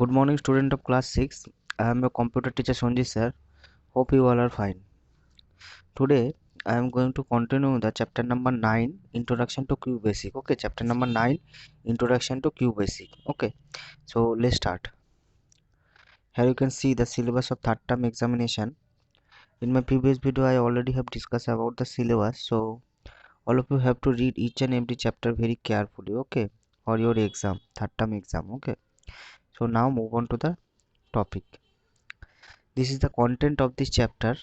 Good morning, student of class 6. I am your computer teacher Sonji sir. Hope you all are fine. Today I am going to continue the chapter number 9, Introduction to QBasic. Okay, chapter number 9, Introduction to QBasic. Okay, so let's start. Here you can see the syllabus of third term examination. In my previous video I already have discussed about the syllabus, so all of you have to read each and every chapter very carefully, okay, for your exam, third term exam. Okay, so now move on to the topic. This is the content of this chapter.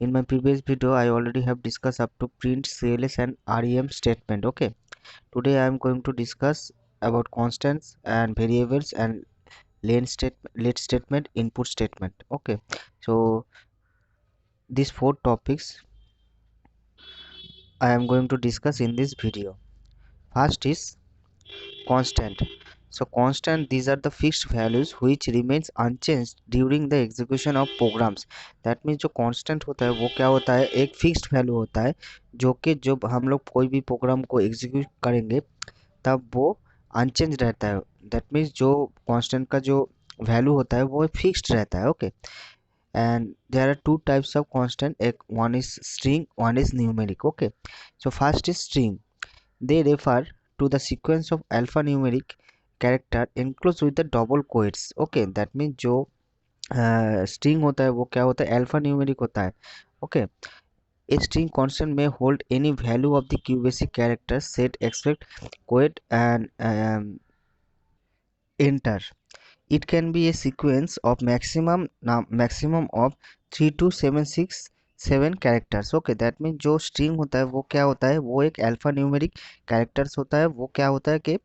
In my previous video I already have discussed up to print, CLS and REM statement. Okay, today I am going to discuss about constants and variables and let statement, input statement. Okay, so these four topics I am going to discuss in this video. First is constant. So constant, these are the fixed values which remains unchanged during the execution of programs. That means जो constant होता है वो क्या होता है, एक fixed value होता है जो कि जब हम लोग कोई भी प्रोग्राम को एग्जीक्यूट करेंगे तब वो अनचेंज रहता है. दैट मीन्स जो constant का जो वैल्यू होता है वो फिक्स्ड रहता है. Okay, and there are two types of constant. One is string, one is numeric. Okay, so first is string. They refer to the sequence of alphanumeric character enclosed with the double quotes. Okay, that means जो string होता है वो क्या होता है, alphanumeric होता है. Okay, a string constant may hold any value of the QBasic characters set except quote and enter. It can be a sequence of maximum of 3 to 767 characters. Okay, that mean जो string होता है वो क्या होता है, वो एक alpha numeric characters होता है. वो क्या होता है कि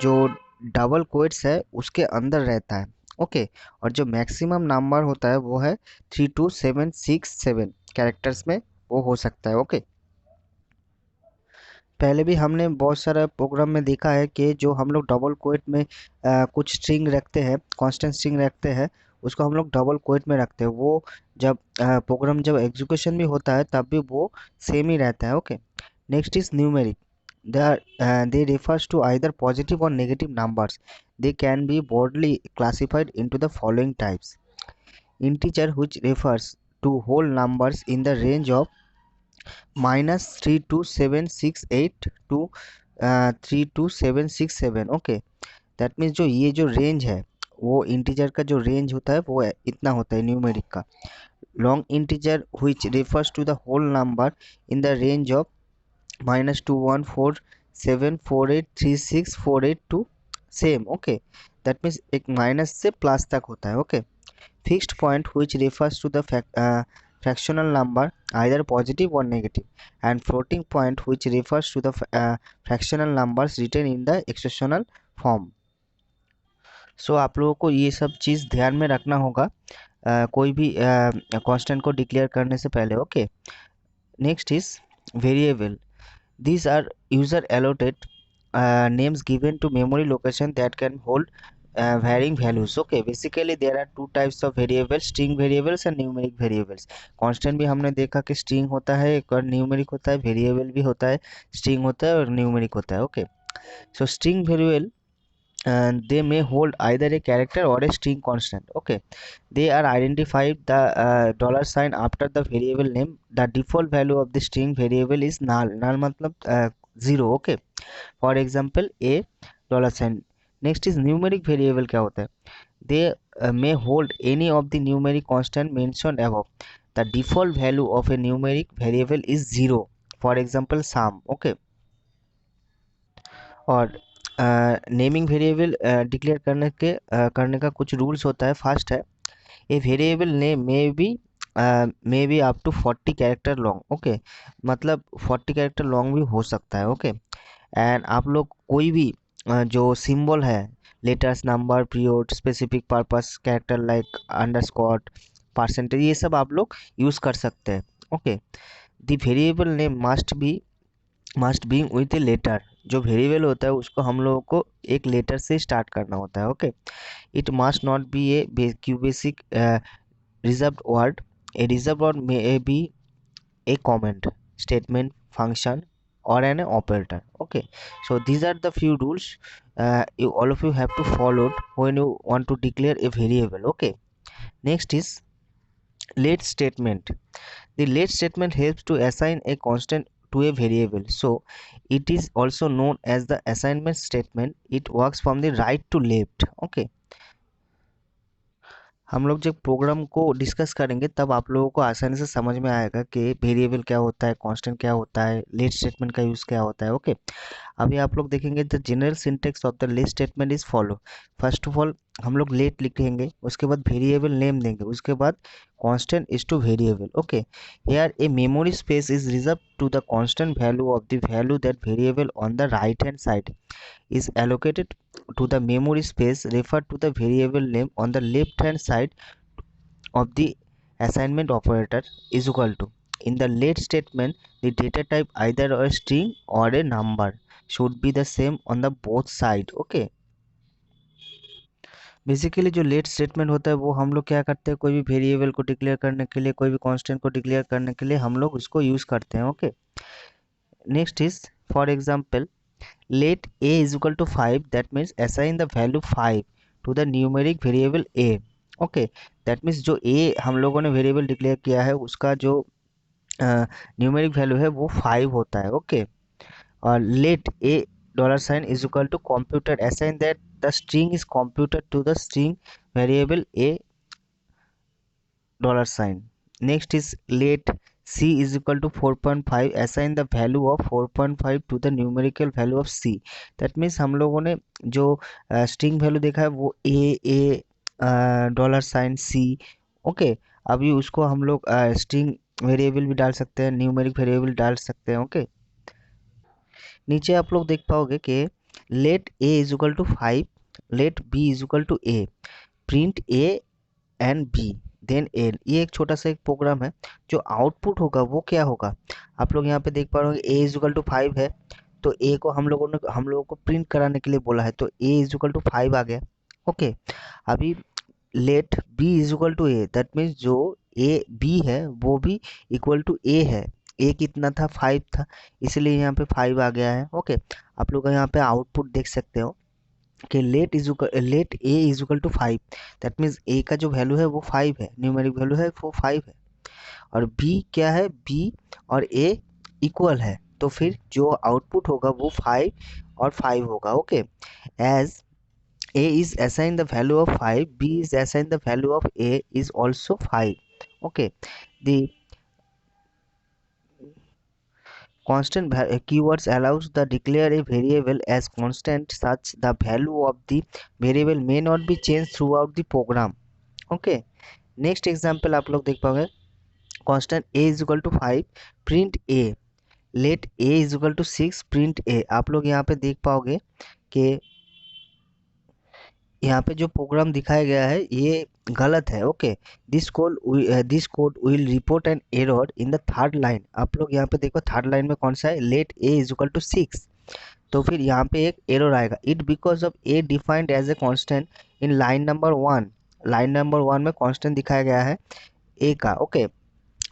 जो डबल कोट्स है उसके अंदर रहता है. ओके, और जो मैक्सिमम नंबर होता है वो है 32767 कैरेक्टर्स में वो हो सकता है. ओके, पहले भी हमने बहुत सारा प्रोग्राम में देखा है कि जो हम लोग डबल कोट में कुछ स्ट्रिंग रखते हैं, कांस्टेंट स्ट्रिंग रखते हैं, उसको हम लोग डबल कोट में रखते हैं. वो जब प्रोग्राम जब एग्जीक्यूशन भी होता है तब भी वो सेम ही रहता है. Okay, next is numeric. They refers to either positive or negative numbers. They can be broadly classified into the following types. Integer, which refers to whole numbers in the range of -32768 to 32767. Okay, that means जो ये जो range है वो integer का जो range होता है वो इतना होता है न्यूमेरिक का. Long integer which refers to the whole number in the range of -2147483648 to same. Okay, that means एक माइनस से प्लस तक होता है. Okay, fixed point which refers to the fractional number either positive or negative, and floating point which refers to the fractional numbers written in the exceptional form. So आप लोगों को ये सब चीज़ ध्यान में रखना होगा कोई भी कांस्टेंट को डिक्लेयर करने से पहले. Okay, next is variable. These are user allotted names given to memory location that can hold varying values. Okay, basically there are two types of variables, string variables and numeric variables. Constant भी हमने देखा कि string होता है, एक और numeric होता है, variable भी होता है, string होता है और numeric होता है. Okay, so string variable they may hold either a character or a string constant. Okay, they are identified the $sign after the variable name. The default value of the string variable is null मतलब zero. Okay, for example a $sign. Next is numeric variable. क्या होता है, they may hold any of the numeric constant mentioned above. The default value of a numeric variable is 0. For example sum. Okay, और naming variable declare करने का कुछ rules होता है. First है, a variable name may be up to 40 character long. Okay, मतलब 40 character long भी हो सकता है. ओके, एंड आप लोग कोई भी जो सिंबल है, letters, number, period, specific purpose character like underscore, percentage, ये सब आप लोग यूज़ कर सकते हैं. Okay, the variable name must be with a letter. जो वेरिएबल होता है उसको हम लोगों को एक लेटर से स्टार्ट करना होता है. Okay, it must not be a QBasic reserved word. A reserve word may be a comment, statement, function or an operator. Okay, so these are the few rules all of you have to follow it when you want to declare a variable. Okay, next is let statement. The let statement helps to assign a constant to a variable, so it is also known as the assignment statement. It works from the right to left. Okay, हम लोग जब programme को discuss करेंगे तब आप लोगों को आसानी से समझ में आएगा कि वेरिएबल क्या होता है, कांस्टेंट क्या होता है, लेट स्टेटमेंट का यूज़ क्या होता है. ओके, अभी आप लोग देखेंगे the general syntax of the let statement is follow. First of all हम लोग लेट लिखेंगे, उसके बाद वेरिएबल नेम देंगे, उसके बाद constant is to variable. Okay, here a memory space is reserve to the constant value of the value that variable on the right hand side is allocated to the memory space referred to the variable name on the left hand side of the assignment operator is equal to. In the let statement, the data type either a string or a number should be the same on the both side. Okay, basically जो late statement होता है वो हम लोग क्या करते हैं, कोई भी वेरिएबल को डिक्लेयर करने के लिए, कोई भी कांस्टेंट को डिक्लेयर करने के लिए हम लोग उसको यूज़ करते हैं. Okay, next is for example let a is equal to 5, that means assign the value 5 to the numeric variable a. okay, that means जो a हम लोगों ने वेरिएबल डिक्लेयर किया है उसका जो न्यूमेरिक वैल्यू है वो 5 होता है. ओके, और let a dollar sign is equal to computer assign that the string is computed to the string variable a dollar sign. Next is let c is equal to 4.5, assign the value of 4.5 to the numerical value of c. that means हम लोगों ने जो string value देखा है वो A dollar sign C. Okay, अभी उसको हम लोग स्ट्रिंग वेरिएबल भी डाल सकते हैं, न्यूमेरिक वेरिएबल डाल सकते हैं. ओके, नीचे आप लोग देख पाओगे कि let A is equal to 5, let B is equal to A, print A and B then L. ये एक छोटा सा एक प्रोग्राम है. जो आउटपुट होगा वो क्या होगा, आप लोग यहाँ पे देख पा रहे हो. ए इज इक्वल टू 5 है तो ए को हम लोगों को प्रिंट कराने के लिए बोला है तो ए इज इक्वल टू 5 आ गया. ओके, अभी let B is equal to A, that means जो ए बी है वो भी इक्वल टू ए है. ए कितना था, 5 था, इसलिए यहाँ पे 5 आ गया है. ओके, आप लोग यहाँ पे आउटपुट देख सकते हो कि let A is equal to 5, that means A का जो वैल्यू है वो 5 है, न्यूमेरिक वैल्यू है वो 5 है. और बी क्या है, बी और ए इक्वल है, तो फिर जो आउटपुट होगा वो 5 और 5 होगा. Okay, as a is assigned the value of 5, b is assigned the value of a is also 5. Okay, the constant keywords allows the declare a variable as constant such the value of the variable may not be changed throughout the program. Okay, next example आप लोग देख पाओगे, constant a is equal to 5, print a, let a is equal to 6, print a. आप लोग यहाँ पे देख पाओगे कि यहाँ पे जो प्रोग्राम दिखाया गया है ये गलत है. Okay, this code will report an error in the third line. आप लोग यहाँ पे देखो थर्ड लाइन में कौन सा है, let A is equal to 6, तो फिर यहाँ पे एक एरर आएगा. It because of A defined as a constant in line number 1. Line number 1 में कांस्टेंट दिखाया गया है ए का. Okay,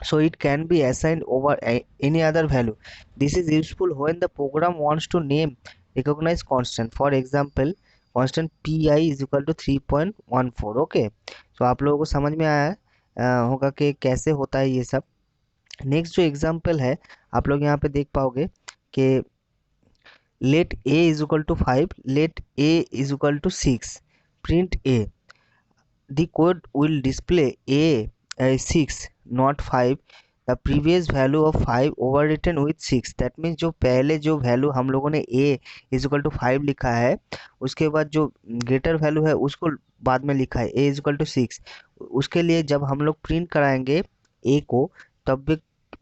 so it can be assigned over any other value. This is useful when the program wants to name recognize constant. For example, constant pi is equal to 3.14. Okay, so आप लोगों को समझ में आया होगा कि कैसे होता है ये सब. नेक्स्ट जो एग्जांपल है आप लोग यहाँ पे देख पाओगे कि let A is equal to 5, let A is equal to 6, print A. The code will display a 6 not 5, the previous value of 5 overwritten with 6. that means जो पहले जो वैल्यू हम लोगों ने a इज इक्वल टू 5 लिखा है उसके बाद जो ग्रेटर वैल्यू है उसको बाद में लिखा है a इज इक्वल टू 6. उसके लिए जब हम लोग प्रिंट कराएंगे a को तब भी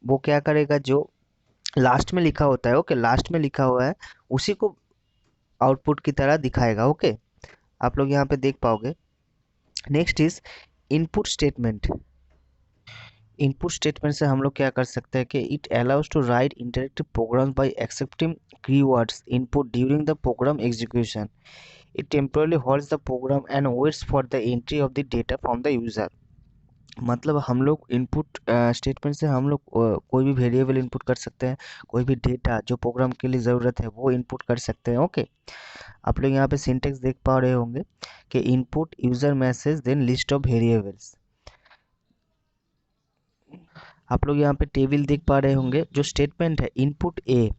वो क्या करेगा, जो लास्ट में लिखा होता है, ओके, लास्ट में लिखा हुआ है उसी को आउटपुट की तरह दिखाएगा. ओके, आप लोग यहाँ पे देख पाओगे. Next is input statement. Input statement से हम लोग क्या कर सकते हैं कि it allows to write interactive programs by accepting keywords input during the program execution. It temporally holds the program and waits for the entry of the data from the user. मतलब हम लोग इनपुट स्टेटमेंट से हम लोग कोई भी variable input कर सकते हैं, कोई भी डेटा जो प्रोग्राम के लिए ज़रूरत है वो इनपुट कर सकते हैं। ओके, आप लोग यहाँ पे सिंटेक्स देख पा रहे होंगे कि input user message then list of variables. आप लोग यहाँ पे टेबल देख पा रहे होंगे, जो स्टेटमेंट है input A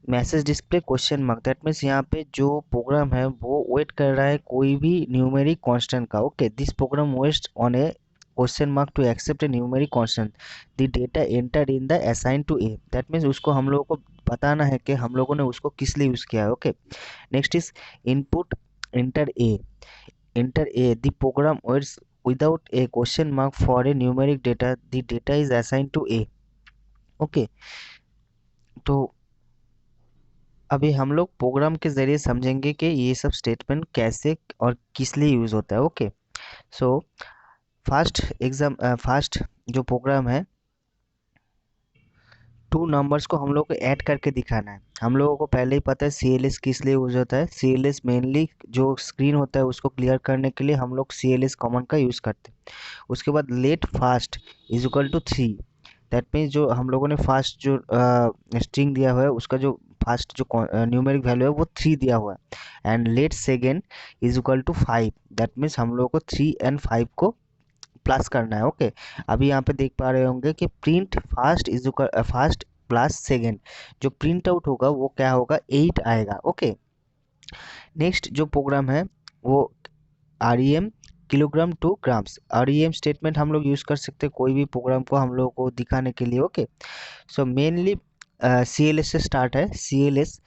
message display question mark, that means यहाँ पे जो प्रोग्राम है वो वेट कर रहा है कोई भी न्यूमेरिक कांस्टेंट का। Okay, this program waits on a question mark to accept a numeric constant the data enter in the assign to A, that means उसको हम लोगों को बताना है कि हम लोगों ने उसको किस लिए यूज़ किया है। Okay, next is input enter a, enter a, the program waits without a question mark for a numeric data, the data is assigned to a। Okay, तो अभी हम लोग प्रोग्राम के ज़रिए समझेंगे कि ये सब स्टेटमेंट कैसे और किस लिए यूज़ होता है। ओके, सो फास्ट जो प्रोग्राम है, टू नंबर्स को हम लोग को ऐड करके दिखाना है। हम लोगों को पहले ही पता है सी एल एस किस लिए यूज़ होता है। सी एल एस मेनली जो स्क्रीन होता है उसको क्लियर करने के लिए हम लोग सी एल एस कमांड का यूज़ करते हैं। उसके बाद let fast is equal to 3, that means जो हम लोगों ने फास्ट जो स्ट्रिंग दिया हुआ है उसका जो फास्ट जो न्यूमेरिक वैल्यू है वो 3 दिया हुआ है। And let second is equal to 5, that means हम लोगों को 3 एंड 5 को प्लस करना है। ओके, अभी यहाँ पे देख पा रहे होंगे कि print fast is fast plus second, जो प्रिंट आउट होगा वो क्या होगा 8 आएगा। ओके, नेक्स्ट जो प्रोग्राम है वो R E M kilogram to grams, R E M statement हम लोग यूज़ कर सकते हैं कोई भी प्रोग्राम को हम लोग को दिखाने के लिए। Okay, so mainly C L S से स्टार्ट है। C L S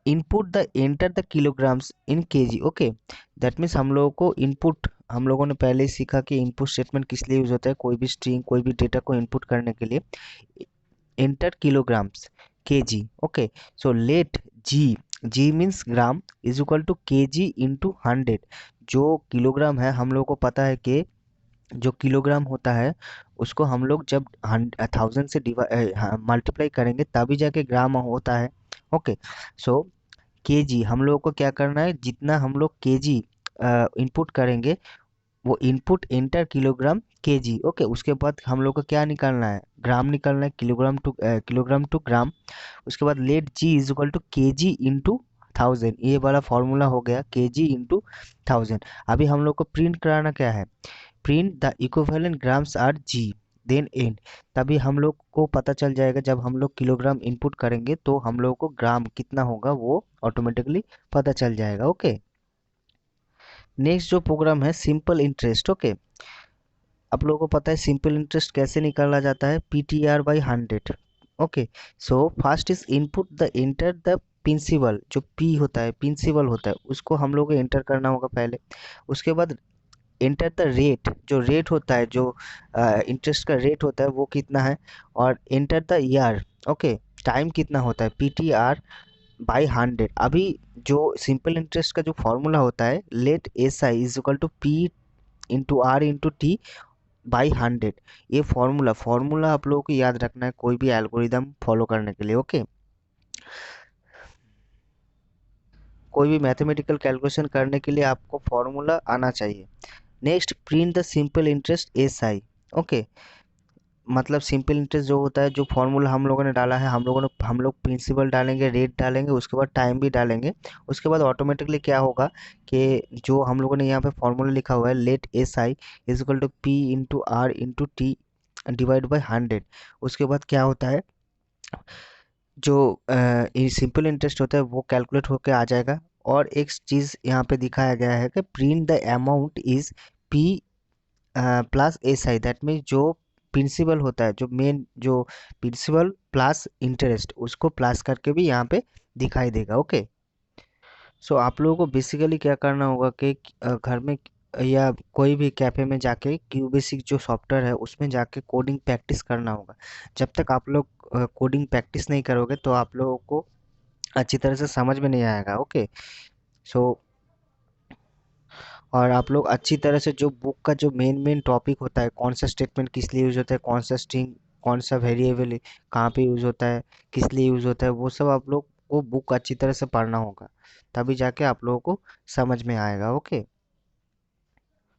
input the enter the kilograms in KG. Okay, that means हम लोगों को इनपुट, हम लोगों ने पहले ही सीखा कि इनपुट स्टेटमेंट किस लिए यूज होता है, कोई भी स्ट्रिंग कोई भी डेटा को इनपुट करने के लिए। Enter kilograms KG. Okay, so let G, G means gram is equal to K G into 100, जो किलोग्राम है हम लोग को पता है कि जो किलोग्राम होता है उसको हम लोग जब 1000 से मल्टीप्लाई करेंगे तभी जाके ग्राम होता है। ओके, सो केजी हम लोगों को क्या करना है, जितना हम लोग केजी इनपुट करेंगे वो input enter kilogram KG. Okay, उसके बाद हम लोग को क्या निकालना है, ग्राम निकालना है, किलोग्राम टू ग्राम। उसके बाद let G is equal to K G into 1000, ये वाला फॉर्मूला हो गया के जी इंटू 1000। अभी हम लोग को प्रिंट कराना क्या है, print the equivalent grams R G then end, तभी हम लोग को पता चल जाएगा जब हम लोग किलोग्राम इनपुट करेंगे तो हम लोग को ग्राम कितना होगा वो ऑटोमेटिकली पता चल जाएगा। ओके, नेक्स्ट जो प्रोग्राम है सिंपल इंटरेस्ट। ओके, आप लोगों को पता है सिंपल इंटरेस्ट कैसे निकाला जाता है, P T R by 100। Okay, so first is input the enter the principal, जो पी होता है प्रिंसिपल होता है उसको हम लोग को एंटर करना होगा पहले। उसके बाद एंटर द रेट, जो रेट होता है जो इंटरेस्ट का रेट होता है वो कितना है, और enter the year. Okay, time कितना होता है, पी टी आर बाई 100। अभी जो सिंपल इंटरेस्ट का जो फॉर्मूला होता है let S I is equal to P into R into T by 100, ये फॉर्मूला आप लोगों को याद रखना है कोई भी एल्गोरिदम फॉलो करने के लिए। ओके, कोई भी मैथमेटिकल कैलकुलेशन करने के लिए आपको फॉर्मूला आना चाहिए। Next print the simple interest S I. Okay, मतलब सिंपल इंटरेस्ट जो होता है, जो फॉर्मूला हम लोगों ने डाला है, हम लोग प्रिंसिपल डालेंगे, रेट डालेंगे, उसके बाद टाइम भी डालेंगे। उसके बाद ऑटोमेटिकली क्या होगा कि जो हम लोगों ने यहाँ पे फॉर्मूला लिखा हुआ है let S I is equal to P into R into T divide by 100, उसके बाद क्या होता है जो सिंपल इंटरेस्ट होता है वो कैलकुलेट होके आ जाएगा। और एक चीज़ यहाँ पे दिखाया गया है कि print the amount is P plus S I, that means जो प्रिंसिपल होता है, जो मेन जो प्रिंसिपल प्लस इंटरेस्ट उसको प्लस करके भी यहाँ पे दिखाई देगा। ओके, सो आप लोगों को बेसिकली क्या करना होगा कि घर में या कोई भी कैफ़े में जाके क्यूबेसिक जो सॉफ्टवेयर है उसमें जाके कोडिंग प्रैक्टिस करना होगा। जब तक आप लोग कोडिंग प्रैक्टिस नहीं करोगे तो आप लोगों को अच्छी तरह से समझ में नहीं आएगा। ओके, सो और आप लोग अच्छी तरह से जो बुक का जो मेन टॉपिक होता है, कौन सा स्टेटमेंट किस लिए यूज़ होता है, कौन सा स्ट्रिंग कौन सा वेरिएबल कहाँ पे यूज़ होता है, किस लिए यूज़ होता है, वो सब आप लोग को बुक अच्छी तरह से पढ़ना होगा, तभी जाके आप लोगों को समझ में आएगा। ओके,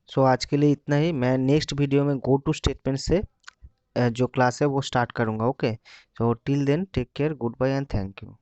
सो आज के लिए इतना ही। मैं नेक्स्ट वीडियो में गो टू स्टेटमेंट से जो क्लास है वो स्टार्ट करूँगा। Okay, so till then take care, good bye and thank you.